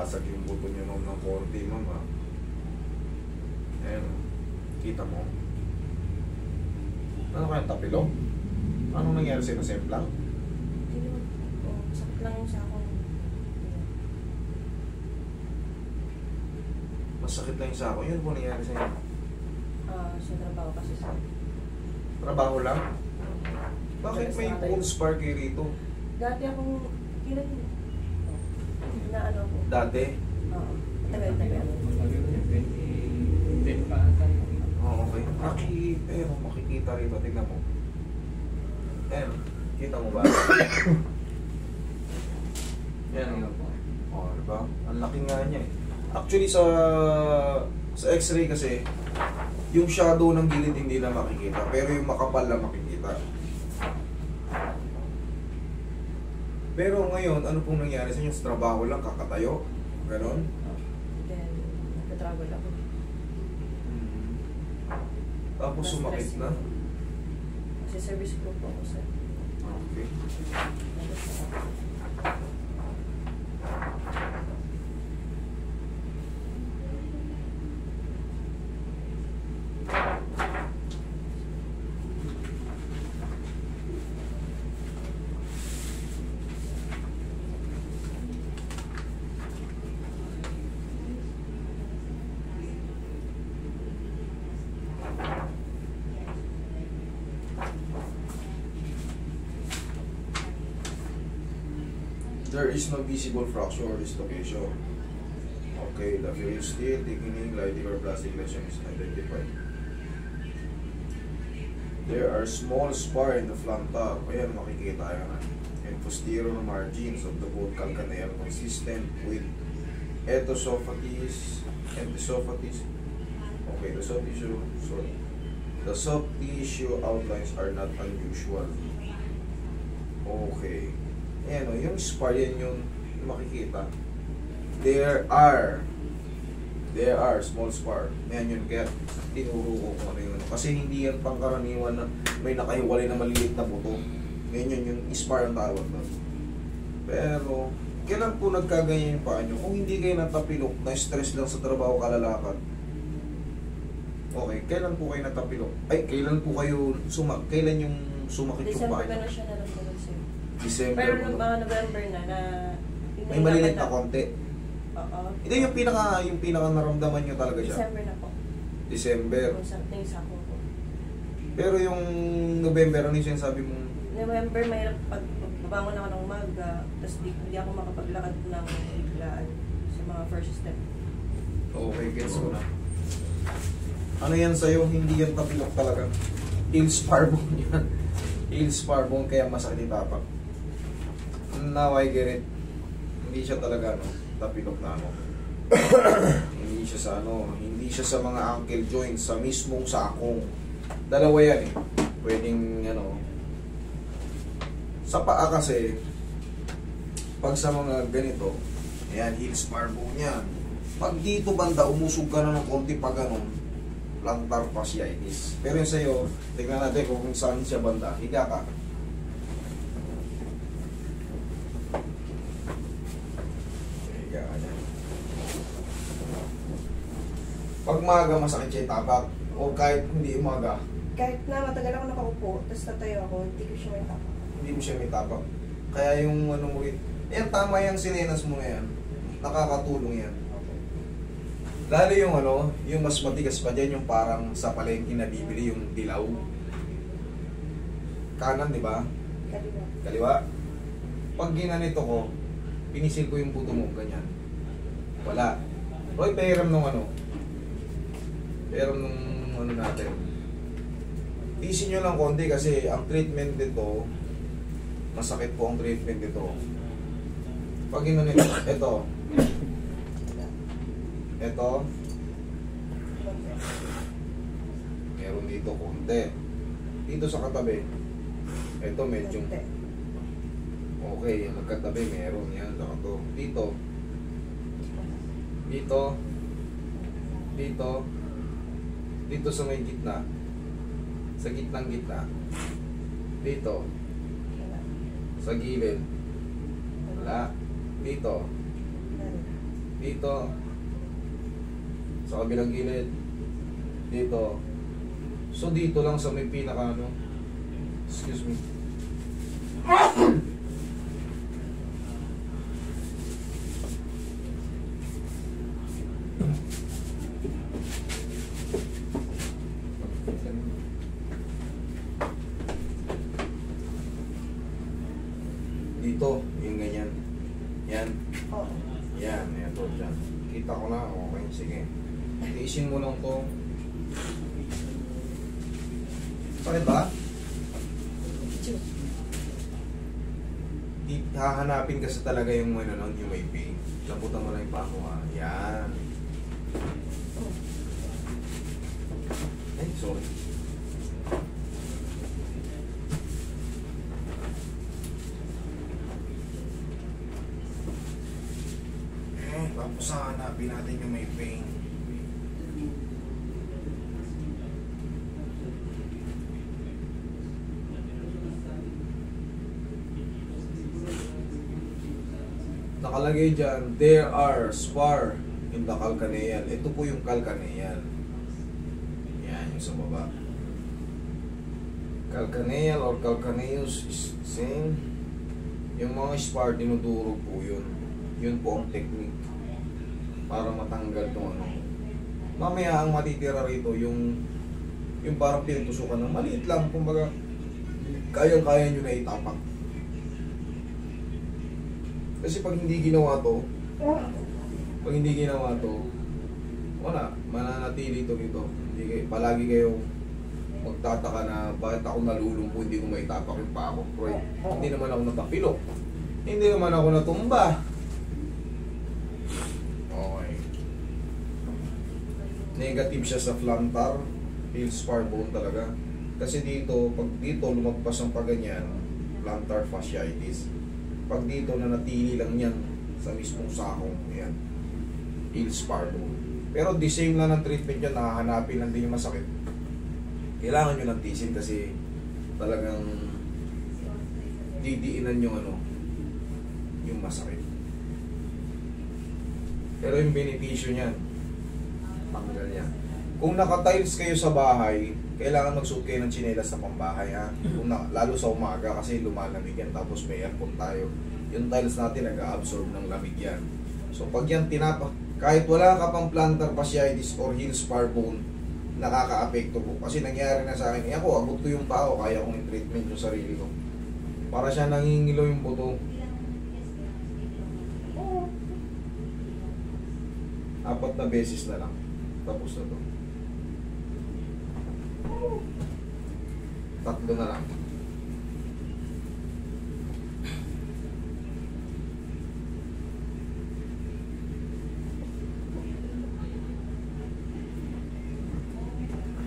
nabasag yung buto niyo noon ng konti, mama. Ayan, kita mo. Ano kaya tapilok? Anong nangyari sa'yo? Nasemplang? Hindi naman. Oh, sakit lang yung sa akong. Masakit lang yung sako. Yun po nangyari sa'yo. Sa trabaho kasi sa. Trabaho lang? Bakit may bone spar kayo rito? Dati akong na ano ko. Dati? Oo. Tagal-tagal. Oo, okay. Pero makikita rito. Tignan mo. Ayan. Kita mo ba? Yan. Oo, diba? Ang laki nga niya eh. Actually, sa x-ray kasi, yung shadow ng gilid hindi na makikita. Pero yung makapal lang makikita. Pero ngayon, ano pong nangyari sa inyo? Sa trabaho lang, kakatayo? Ganon? Then, nagka-travel ako. Tapos sumakit na? Kasi service group ako sir. Okay. There is no visible fracture or dislocation. Okay, the furious steel, thickening, lighting, or plastic lesion is identified. There are small spar in the frontal. Ayan, makikita yan. And posterior margins of the bone calcaneal consistent with esophagus and esophagus. Okay, the soft tissue, sorry. The soft tissue outlines are not unusual. Okay. Ayan o, yung spar yan yung makikita. There are small spar. Ayan yun, kaya tinuro ko kung ano yun. Kasi hindi yan pangkaraniwan na may nakahiwalay na maliliit na buto. Ngayon yun, yung spar ang tawag na. Pero, kailan po nagkaganyan yung paa nyo? Kung hindi kayo natapilok, na-stress lang sa trabaho, kalalakad. Okay, kailan po kayo natapilok? Ay, kailan po kayo kailan yung sumakit yung paa December nyo? na siya naramdaman sir. December. Pero nung mga November na may malilit na konti. Oo. Ito yung pinaka naramdaman nyo talaga siya. December na po. December. Yung something sa ako po. Pero yung November, ano yung sinasabi mo? November, mahirap pagbabangon ako ng umaga, tapos hindi ako makapaglakad ng biglaan sa mga first step. Okay, gets ko na. Ano yan sa'yo? Hindi yan tapilok talaga. Heel spar bone yan. Heel spar bone, kaya masakit itapak. Now I get it. Hindi siya talaga tapilok na hindi siya sa mga ankle joints, sa mismong sakong. Dalawa yan eh. Pwedeng sa paa kasi pag sa mga ganito, ayan, heel spar bone yan. Pag dito banda, umusog ka na ng konti pag plantar fasciitis. Pero yung sa'yo, tignan natin kung saan siya banda. Higa ka. Higa ka dyan. Pag umaga, masakit siya yung tapak. O kahit hindi umaga. Kahit na matagal ako nakaupo, tapos tatayo ako, hindi ko siya may tapak. Hindi mo siya may tapak. Kaya yung mo rin. Ayan, tama yung sinenas mo na yan. Nakakatulong yan. Lalo yung yung mas matigas pa dyan, yung parang sa palengke na bibili, yung dilaw. Kanan, di ba? Kaliwa. Kaliwa. Pag ginanito ko, pinisil ko yung buto mo, ganyan. Wala. Roy, pahiram nung pahiram nung natin. Tiisin nyo lang konti kasi ang treatment dito, masakit po ang treatment dito. Pag ginanito, ito, meron dito konti. Dito sa katabi, ito medyo okay, magkatabi meron yan. Saka to, dito, dito sa may gitna, sa gitnang gitna, dito, sa gilid, wala, dito, Dito. Sa kabilang gilid. Dito. So dito lang sa may pinaka ano. Excuse me. Dito, yung ganyan. Yan. Oo. Yan, ito dyan. Kita ko na, okay, sige. Tiisin mo lang to. Bakit ba? Hahanapin kasi talaga yung ano nun, yung may pain. Lamputan mo lang yung pako ha. Yan. Ay, sorry. Tapos hahanapin natin yung may pain. Nakalagay dyan, there are spar in the calcaneal. Ito po yung calcaneal. Yan, yung sa baba. Calcaneal or calcaneus is same. Yung mga spar, dinudurog po yun. Yun po ang technique para matanggal itong ano. Mamaya ang matitira rito, yung parang pinagtusukan ng maliit lang. Kumbaga, kayang-kaya nyo na itapak. Kasi pag hindi ginawa to, wala, mananatili ito dito. Palagi kayong magtataka na bakit ako nalulumpo, hindi ko maitapak yung paa ko. Hindi naman ako natapilok. Hindi naman ako natumba. Okay. Negative siya sa plantar, feldspar bone talaga. Kasi dito, pag dito lumagpas ang paganyan, plantar fasciitis. Pag dito na natili lang yan sa mismong sakong, yan, feldspar bone. Pero the same na ng treatment yan, nakahanapin lang din yung masakit. Kailangan nyo ng tisin kasi talagang didiinan yung ano, yung masakit. Pero yung benepisyo niyan, tanggal niya. Kung naka-tiles kayo sa bahay, kailangan magsuot kayo ng tsinelas sa pambahay ha. Lalo sa umaga kasi lumalamig yan tapos may aircon tayo. Yung tiles natin nag-absorb ng lamig yan. So pag yan kahit wala ka pang plantar fasciitis or heel spar bone, nakaka-apekto po. Kasi nangyari na sa akin, ako, abot ko yung pao, kaya kong i-treatment yung sarili ko. Para siya nangingilaw yung buto. 4 na beses na lang. Tapos na to. 3 na lang.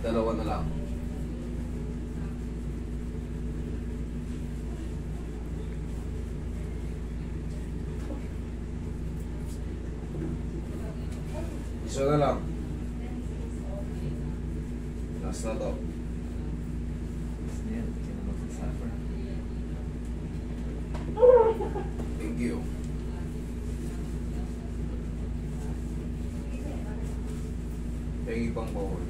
Dalawa na lang. Isa na lang. Last na to. Thank you. Pengi pang bawal.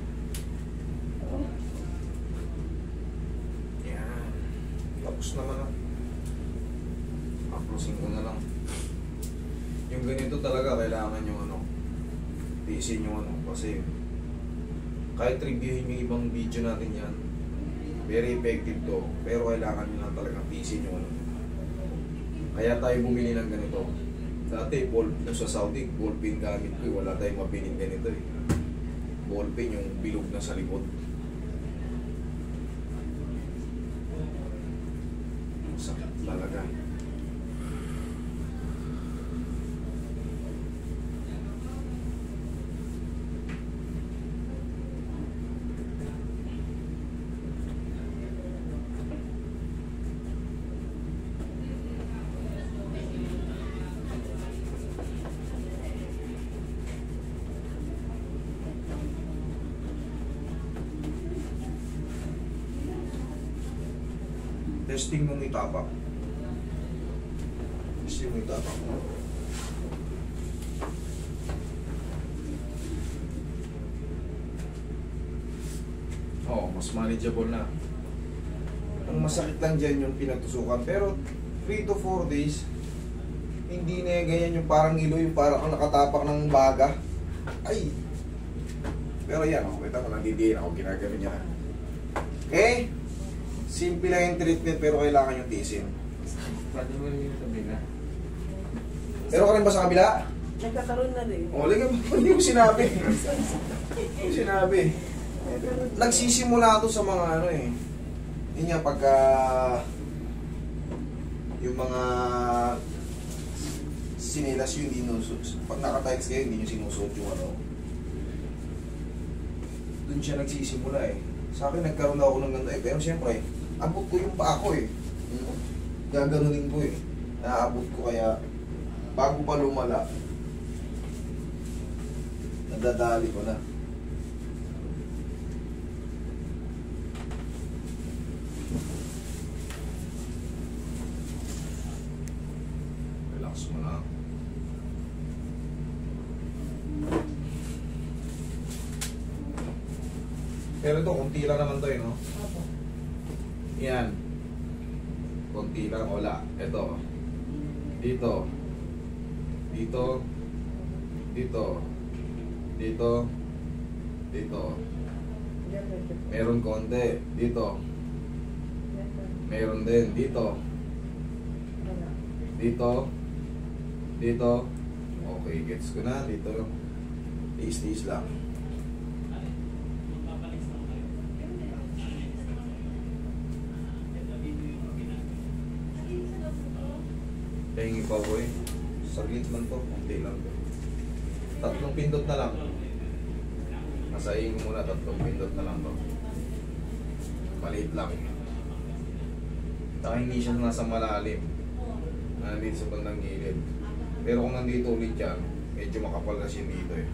Yan. Tapos naman na. Uploading ko na lang. Yung ganito talaga kailangan yung ano, tiisin yung ano, kasi kahit reviewin yung ibang video natin yan, very effective to, pero kailangan nyo lang talagang tiisin yung ano. Kaya tayo bumili ng ganito. Dati, sa Saudi, ballpen gamit ko, wala tayong mabiling ganito eh. Ballpen yung bilog na sa likod. Sakit talaga. Testing mong itapak. Testing mong itapak. mas manageable na. Ang masakit lang dyan yung pinagtusukan. Pero 3 to 4 days, hindi na ganyan yung parang ilo, yung parang kang nakatapak ng baga. Ay! Pero yan, kita mo, nandidiin ako, ginagano niya. Okay? Simple lang yung treatment pero kailangan yung tiisin. Pwede mo rin yung kabila. Pero ka rin ba sa kabila? Nagkakaroon na rin. O, lagyan mo, hindi ko sinabi. Hindi ko sinabi. Nagsisimula to sa mga ano eh. Yun nga, pagka yung mga sinilas yun, hindi nusot. Pag naka-tiles kayo, hindi nyo sinusot yung ano. Doon siya nagsisimula eh. Sa akin, nagkaroon na ako ng ganda eh. Pero siyempre, abot ko yung paa ko eh. Gaganunin ko eh. Naaabot ko kaya, bago pa lumala, nadadali ko na. Relax mo na. Pero ito, kunti lang naman to eh, no? Opo. Yan. Kunti lang, wala. Ito. Dito. Dito. Dito. Dito. Dito. Meron konti. Dito. Meron din. Dito. Dito. Dito. Okay, gets ko na. Dito. Tiis-tiis lang. Pahingi pa ko eh. Saglit lang to. Kunti lang to. 3 pindot na lang. Nasahin ko muna, 3 pindot na lang to. Maliit lang. Saka hindi siya nasa malalim. Nandito sa bandang gilid. Pero kung nandito ulit yan, medyo makapal na siya dito eh.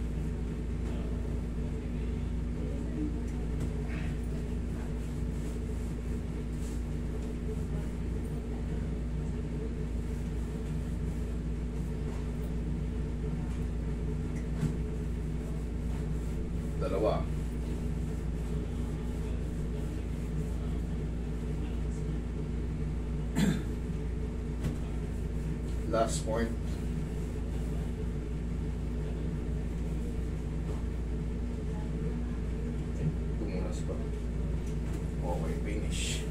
Dalawa. Last point. Tumunas pa. Okay, finish.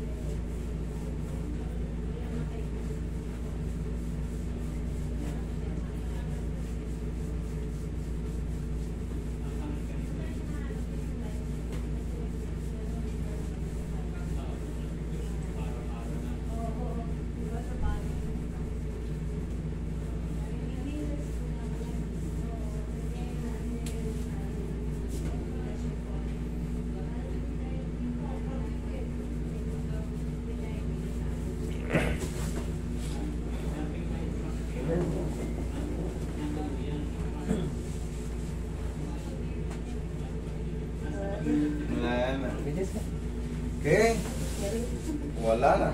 Wala na. Okay? Wala na.